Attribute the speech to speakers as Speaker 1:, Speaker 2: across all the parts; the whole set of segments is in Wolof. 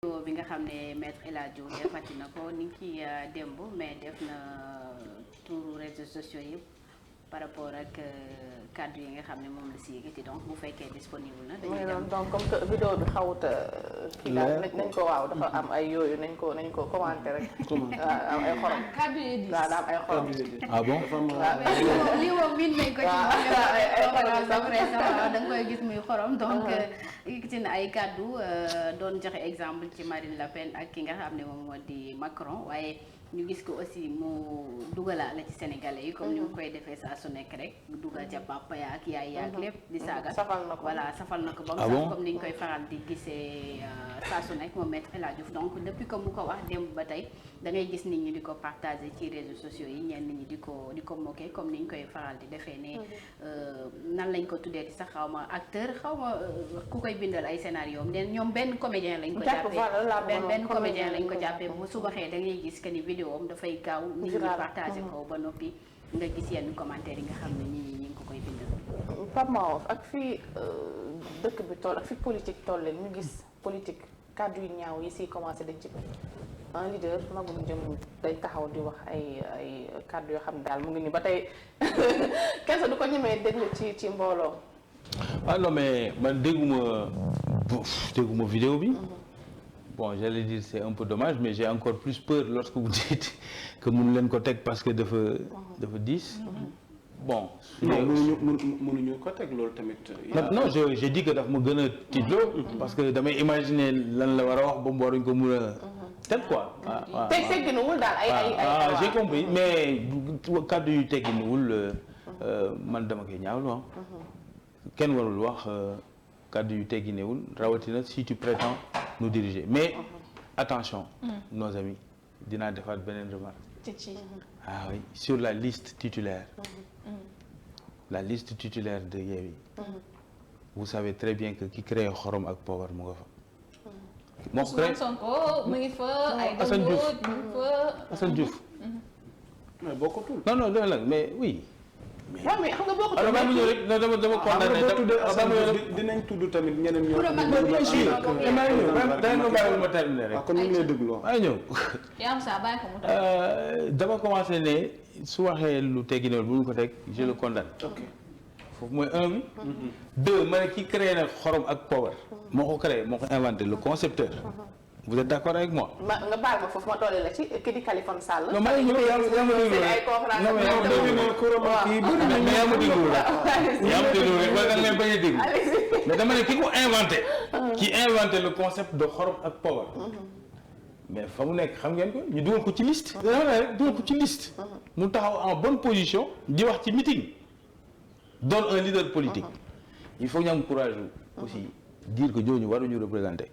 Speaker 1: bi nga xam ne maître El Hadji Diouf defati na ko ni ki démb mais def na touru réseaux sociaux yëpp par rapport ak kàddu yi nga xam ne moom la si yëkkati donc bu fekkee disponible na. dañuy dem
Speaker 2: donc comme que vidéo bi xawut kii daal nañ ko waaw dafa am ay yooyu nañ ko commenté rek. am ay xorom.
Speaker 3: kàddu yi di
Speaker 2: am ay xorom.
Speaker 4: ah bon.
Speaker 1: lii moom miin nañ ko ci moom da nga koy gis muy xorom donc yëkkati na ay kàddu doon joxe exemple ci Marine Le Pen ak ki nga xam ne moom moo di Macron waaye ñu gis ko aussi mu dugalaale ci sénégalais yi comme ni mu koy defee saa su nekk rek dugal ca papa ya ak yaay yaak lépp di saaga
Speaker 2: safal na ko
Speaker 1: voilà safal na ko ba mu sax comme ni ñu koy faral di gisee saa su nekk moom maître El Hadji Diouf donc depuis que mu ko wax démb ba tey da ngay gis nit ñi di ko partager ci réseaux sociaux yi ñenn ñi di ko moquer comme ni ñu koy faral di defee ne nan lañ ko tuddee di sax xaw ma acteur xaw ma ku koy bindal ay scénario am ñoom benn comédien lañ ko jàppee benn comédien lañ ko jàppee bu suba xëyee da ngay gis que ni vidéo am dafay gaaw nit ñi partagé ko ba noppi nga gis yenn commentaire yi nga xam ne ñi ngi ko koy bindal.
Speaker 2: Pape Mahawa ak fii dëkk bi toll ak fi politique toll leen ñu gis politique kàddu yu ñaaw yi si commencé dañ ci un leader magum jëm day taxaw di wax ay kàddu yoo xam ne daal mu ngi nii ba tey kese du ko ñemee déglu ci mbooloo.
Speaker 4: ah non mais man dégguma vidéo bi. Bon, j'allais dire c'est un peu dommage mais j'ai encore plus peur lorsque vous dites que mënu leen ko teg parce que dafa diis. Bon.
Speaker 5: mënuñu ko teg loolu tamit.
Speaker 4: non j'ai dit que daf ma gën a tiitloo parce que damay imaginer lan la war a wax ba mu waruñ ko mun a teg quoi.
Speaker 2: tegginuwul daal ay
Speaker 4: j'ai compris mais kàddu yu tegginuwul man dama koy ñaawlu kenn warul wax kàddu yu tegginewul rawatina si tu prétends nous diriger mais attention nos amis dinaa defaat beneen remarque ah oui sur la liste titulaire la liste titulaire de Yewwi vous savez très bien que ki créé xorom ak poobar mu nga fa moo ko créé
Speaker 3: Sonko mu ngi fa ay
Speaker 4: Assane Diouf Assane Diouf
Speaker 5: mais bokkatul
Speaker 4: non nag mais oui
Speaker 2: waaw mais xam nga boo ko
Speaker 4: alors maa ngi ñëw rek dama condamné
Speaker 5: dinañ tudd tamit ñeneen ñoo
Speaker 4: ma terminé rek
Speaker 5: kon ñu ngi lay déglu
Speaker 4: maa ngi ñëw
Speaker 3: yaa am saa bàyyi ko mu tax
Speaker 4: dama commencé ne su waxee lu tegginewul bu ñu ko teg je le condamne foofu mooy un bi deux ma ne ki créé nag xorom ak poobar moo ko créé moo ko inventé le concepteur vous êtes d'accord avec moi.
Speaker 2: nga baal ma foofu ma dolli la ci kii di Khalifa Sall.
Speaker 4: non maa ngi ñëw yaa ma déglu
Speaker 2: ay conférence
Speaker 4: yaa ma déglu rek wala da nga leen bañ a déglu mais dama ne ki ko inventé. ki inventé le concept de xorom ak poobar. mais fa mu nekk xam ngeen ko ñu dugal ko ci liste. dama ne rek dugal ko ci liste. mu taxaw en bonne position di wax ci meeting. doon un leader politique. il faut ñu am courage aussi dire que ñooñu waruñu représenter.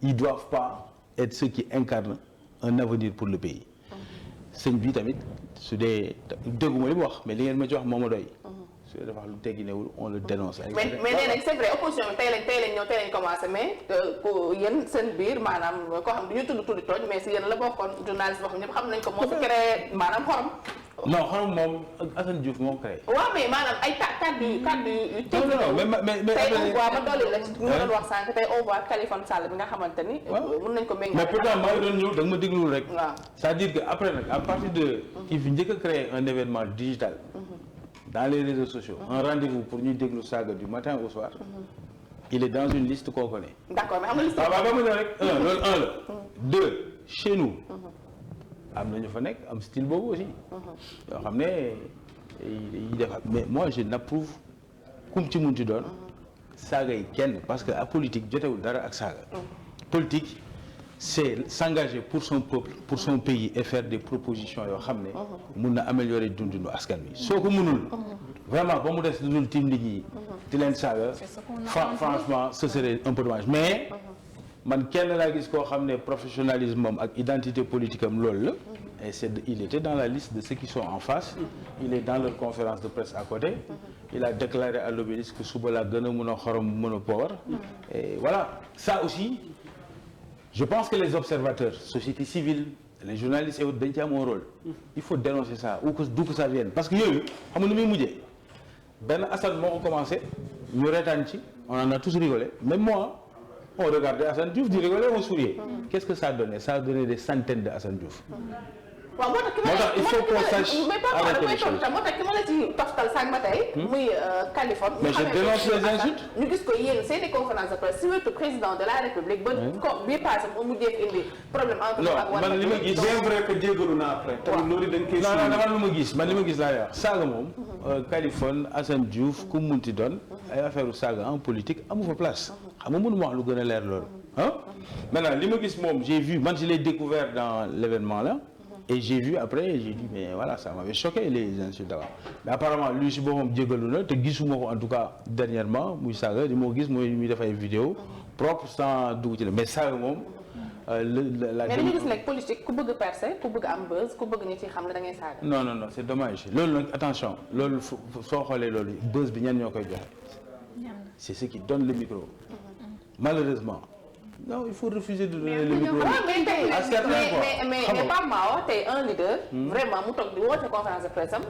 Speaker 4: ils doivent pas être ceux qui incarnent un avenir pour le pays. sëñ bi tamit su dee dégguma li mu wax mais li ngeen ma ci wax moo ma doy. su dee dafa wax lu tegginewul on le dénonce.
Speaker 2: mais nee nañ c'est vrai opposition bi tey lañ commencé mais yéen seen biir maanaam koo xam du ñu tudd tooñ mais si yéen la bokkoon journaliste boo xam ñëpp xam nañ ko moo fi créé maanaam xorom.
Speaker 4: non xorom moom Assane Diouf moo créé.
Speaker 2: waaw mais maanaam ay kàddu yu
Speaker 4: non
Speaker 2: tey on voit ma dolli la ñu doon wax sànq tey on voit Khalifa Sall bi nga xamante ni. mën nañ ko méngale.
Speaker 4: mais pourtant maa ngi doon ñëw da nga ma dégluwul rek.
Speaker 2: waaw
Speaker 4: c'est-à-dire que après nag à partir de. kii fi njëkk a créé un événement digital. dans les réseaux sociaux. un rendez-vous pour ñuy déglu saaga du matin au soir. il est dans une liste qu'on connaît.
Speaker 2: d'accord mais am na liste.
Speaker 4: waaw ba mu ne rek loolu un la. deux chez nous. am na ñu fa nekk am style boobu aussi. yoo xam ne yi def mais moi je n'approuve kum ci munti doon. saaga yi kenn parce que à politique jotewul dara ak saaga. politique c'est s'engager pour son peuple pour son pays et faire des propositions yoo xam ne. mun na améliorer dundinu askan wi soo ko mënul. vraiment ba mu des lu dul tiim nit ñi. di leen saaga. franchement ce serait un peu dommage mais. man kenn laa gis koo xam ne professionnalisme am ak identité politique am loolu la et il était dans la liste de ceux qui sont en face il est dans leur conférence de presse à côté il a déclaré à l'Obélisque que suba laa gën a mën a xorom mën a poobar et voilà ça aussi je pense que les observateurs société civile les journalistes et autres dañ ci am un rôle il faut dénoncer ça ou que d'où que ça vienne parce que yooyu xam nga nu muy mujjee benn Assane moo ko commencé ñu reetaan ci on en a tous rigolé même moi on regardait Assane Diouf di rigoler on souriait. Qu'est-ce que ça a donné? Ça a donné des centaines de Assane Diouf.
Speaker 2: waaw moo tax
Speaker 4: il faut qu'on sache arrêter les choses.
Speaker 2: moo tax ki ma la ci toftal sànq ba tey. muy Kaliphone.
Speaker 4: mais je dénonce les insultes.
Speaker 2: ñu gis ko yéen seeni conférence de presse si wetu président de la république. ba bii passé mu mujjee indi problème entre.
Speaker 4: non man li ma gis
Speaker 5: bien vrai que jégalu naa après. tamit loolu dañ koy.
Speaker 4: non man lu ma gis man li ma gis laa yor saaga moom. Kaliphone Assane Diouf ku mu munti doon ay affaire saaga en politique amu fa place. xam nga mënu ma wax lu gën a leer loolu. ah maintenant li ma gis moom j'ai vu man je l'ai découvert dans l'événement là. Et j'ai vu après, j'ai dit, mais voilà, ça m'avait choqué les insultes là. Mais apparemment, lui, si bon, jégalu na te gisuma ko en tout cas dernièrement, muy saaga, li moo gis mooy muy def ay vidéo propre sans dugg ci la mais saaga moom.
Speaker 2: mais dañu gis nag politique ku bëgg percer ku bëgg am buzz ku bëgg ñu ci xam ne da ngay saaga.
Speaker 4: non c'est dommage loolu nag attention loolu soo xoolee loolu buzz bi ñan ñoo koy joxe. C'est ceux qui donnent le micro. Malheureusement. Non, il faut refuser de donner le micro à certains fois.
Speaker 2: mais Pape Mahawa tey un leader. vraiment mu toog di woote conférence de presse am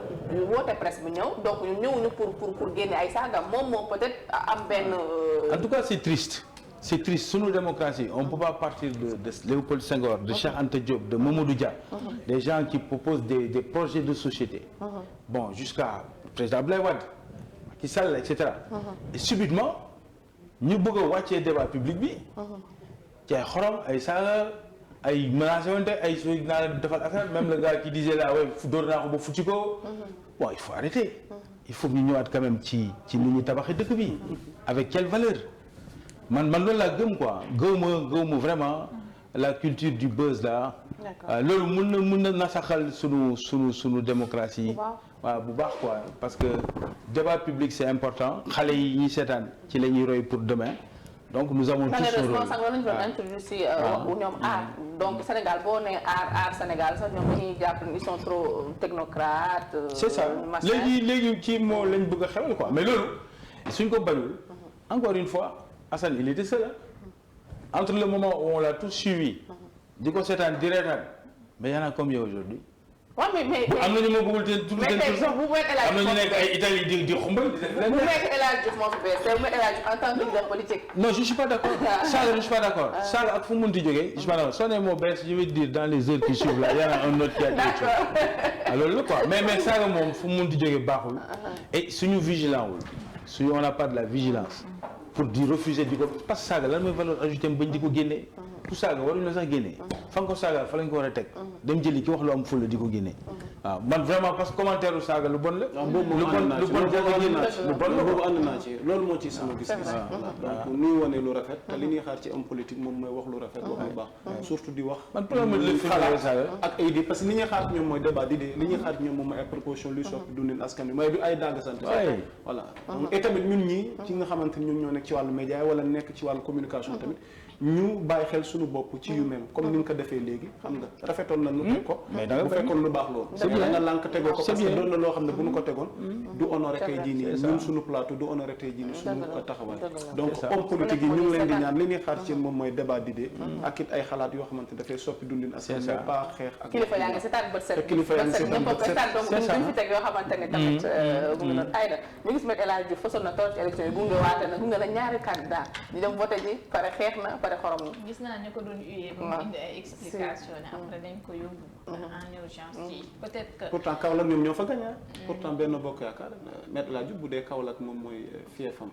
Speaker 2: woote presse bi ñëw donc ñu ñëwuñu pour génne ay saaga moom peut-être am benn.
Speaker 4: En tout cas c'est triste. C'est triste sunu démocratie on ne peut pas partir de Léopold Senghor de Cheikh Anta Diop de Mamadou Dia. Des gens qui proposent des projets de société. Bon jusqu'à président Abdoulaye Wade Macky Sall etc. Et subitement ñu bëgg a wàccee débat public bi. ci ay xorom ay saaga ay menacé wante ay suy naa la defal affaire même le gars qui disait là ouais door naa ko ba futti ko bon il faut arrêter il faut ñu ñëwaat quand même ci ni ñu tabaxee dëkk bi avec quelle valeur man loolu laa gëm quoi gëwma vraiment la culture du buzz là loolu mun na nasaxal sunu démocratie waaw bu baax quoi parce que débat public c'est important xale yi ñuy seetaan ci la ñuy roy pour demain. Donc nous avons tous ce rôle.
Speaker 2: Malheureusement sax lañu doon introduire si ñoom aar donc Sénégal boo nee aar Sénégal sax ñoom dañuy jàpp ils sont trop technocrates.
Speaker 4: C'est ça léegi ci moo lañ bëgg a xewal quoi mais loolu suñ ko bañul encore une fois Assane il était seul entre le moment où on l'a tous suivi di ko seetaan di reetaan mais y en a combien aujourd'hui
Speaker 2: waaw mais
Speaker 4: am na ñu ma bëggul te tudd seen tur sax am na ñu nekk ay Italie di xumbal di def
Speaker 2: bu nekk El Hadj Diouf moo fi bees te bu nekk El Hadj Diouf en tant que leader politique.
Speaker 4: Non je suis pas d'accord Sall je suis pas d'accord Sall ak fu mu munti jógee je suis pas d'accord soo nee moo bees je vais dire dans les heures qui suivent là y en a un autre qui a quelque chose loolu la quoi mais Sall moom fu mu munti jógee baaxul et suñu vigilant wul suñu on n'a pas de la vigilance pour di refuser di ko parce que saaga lan mooy valeur ajoutée bañ di ko génnee ku saaga waruñu la sax génnee fa nga ko saaga fa lañ ko war a teg dem jëli ki wax lu am fulla di ko génnee waaw man vraiment parce que commentaire u saaga lu bon la lu bon
Speaker 5: boobu ànd naa ci loolu moo ci sama gis-gis donc nuy wane lu rafet te li ñuy xaar ci am politique moom mooy wax lu rafet wax lu baax surtout di wax
Speaker 4: man problème la
Speaker 5: xalaat ak ay idée parce que li ñuy xaar ñoom mooy débat d'idée li ñuy xaar ñoom moom mooy ay proposition luy soppi dundin askan wi mooy du ay dagg sant voilà et tamit ñun ñi ci nga xamante ni ñun ñoo nekk ci wàllu média wala nekk ci wàllu communication tamit ñu bàyyi xel suñu bopp ci yu mel comme ni nga ko defee léegi xam nga rafetoon na nu teg ko bu fekkoon lu baax loolu da nga lànk tegoo ko parce que doon na loo xam ne bu ñu ko tegoon du honoré tey jii nii ñun suñu plateau du honoré tey jii nii suñu taxawaay donc homme politique yi ñu ngi leen di ñaan li ñuy xaar ci moom mooy débat d'idées ak it ay xalaat yoo xamante ne dafay soppi dundin askan mais pas xeex ak
Speaker 2: kilifa yaa ngi seetaan bët set
Speaker 5: kilifa yaa ngi seetaan bët set
Speaker 2: donc duñ fi teg yoo xamante ne tamit bu ngi noonu ayda ñu gis met El Hadj Diouf façon na toog ci élection yi gunge waate na gunge na ñaari candidat ñu dem voté ji pare xeex na pare xorom na
Speaker 3: gis naa ñu ko doon uyee ba mu indi ay explication ne après dañ ko yóbbu en urgence ci peut-être que
Speaker 5: pourtant Kaolack ñoom ñoo fa gagné pourtant benn bokk yaakaar met El Hadj Diouf bu dee Kaolack moom mooy fiefam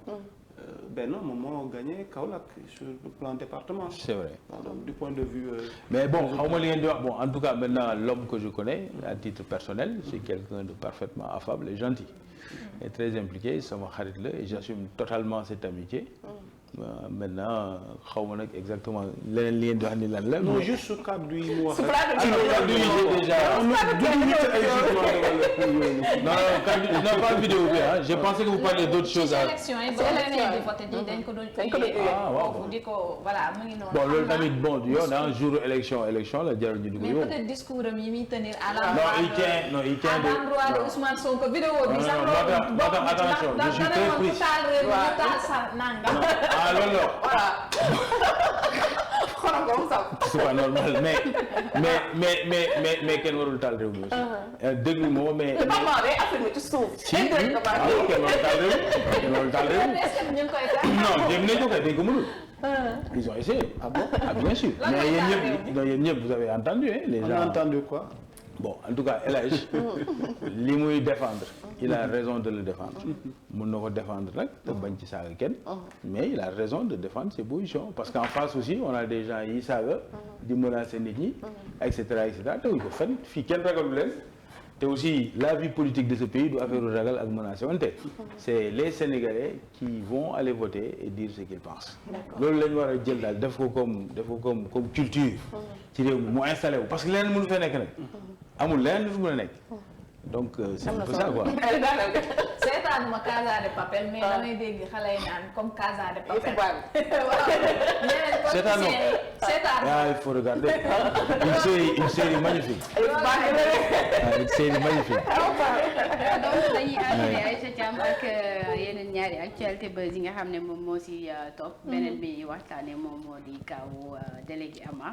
Speaker 5: benn moom moo gagné Kaolack sur le plan département.
Speaker 4: C'est vrai.
Speaker 5: Donc, du point de vue.
Speaker 4: Mais bon, xaw ma li ngeen di wax bon en tout cas maintenant l'homme que je connais à titre personnel c'est quelqu'un de parfaitement affable et gentil et très impliqué sama xarit la et j'assume totalement cette amitié. Maintenant xaw ma nag exactement leneen li ngeen di wax ni lan la.
Speaker 5: non juste su kàddu yi mu wax rek.
Speaker 4: kàddu yi déjà. non pas vidéo bi ah je pensais que vous parliez d'autres choses.
Speaker 3: ci élection yi ba leneen di voté ji dañ ko doon
Speaker 4: waaw
Speaker 3: di ko voilà mu ngi noonu.
Speaker 4: bon loolu tamit bon yoon ah jour élection la jarul ñu dugg
Speaker 3: mais
Speaker 4: yow.
Speaker 3: peut-être discours am yi muy tenir à
Speaker 4: il tient de
Speaker 3: l'endroit de Ousmane Sonko vidéo bi sax loolu bokk na ci
Speaker 4: attention je suis très pris.
Speaker 3: taal sa nangam.
Speaker 4: ah loolu la.
Speaker 2: voilà. xorom ko moom sax.
Speaker 4: c'est pas normal mais kenn warul taal réew mi aussi. déglu moo mais.
Speaker 2: te maman day affirmé ci suuf.
Speaker 4: si kenn warul taal réew mi kenn warul taal réew mi.
Speaker 3: ñu ngi koy taal.
Speaker 4: non jéem nañ ko kay dañ ko mënul. Ils ont essayé. Ah bon? Ah bien sûr. Mais yéen ñëpp vous avez entendu hein, les gens.
Speaker 5: On a entendu quoi?
Speaker 4: Bon, en tout cas, El Hadj li muy défendre, il a raison de le défendre. Mën na ko défendre nag te bañ ci saaga kenn. Mais il a raison de défendre ses positions parce qu'en face aussi on a des gens yi saaga di menacer nit ñi et cetera teguñ ko fenn fii kenn ragalu leen. te aussi la vie politique de ce pays du affaire ragal ak menacer wante c'est les Sénégalais qui vont aller voter et dire ce qu'ils pensent. loolu la ñu war a jël daal def ko comme culture. ci réew mi mu installé wu parce que leneen mënu fee nekk nag. amul leneen lu fi mën a nekk. donc c'est un peu ça quoi.
Speaker 3: seetaanuma Casa de Papel mais damay dégg xale yi naan comme Casa de Papel.
Speaker 4: Ah, il faut regarder. Une série magnifique. Une série magnifique.
Speaker 1: donc dañuy àggale Aïcha Thiam ak yeneen ñaari actualité buzz yi nga xam ne moom moo si topp. beneen bi waxtaanee moom moo di kaw délégué Ama.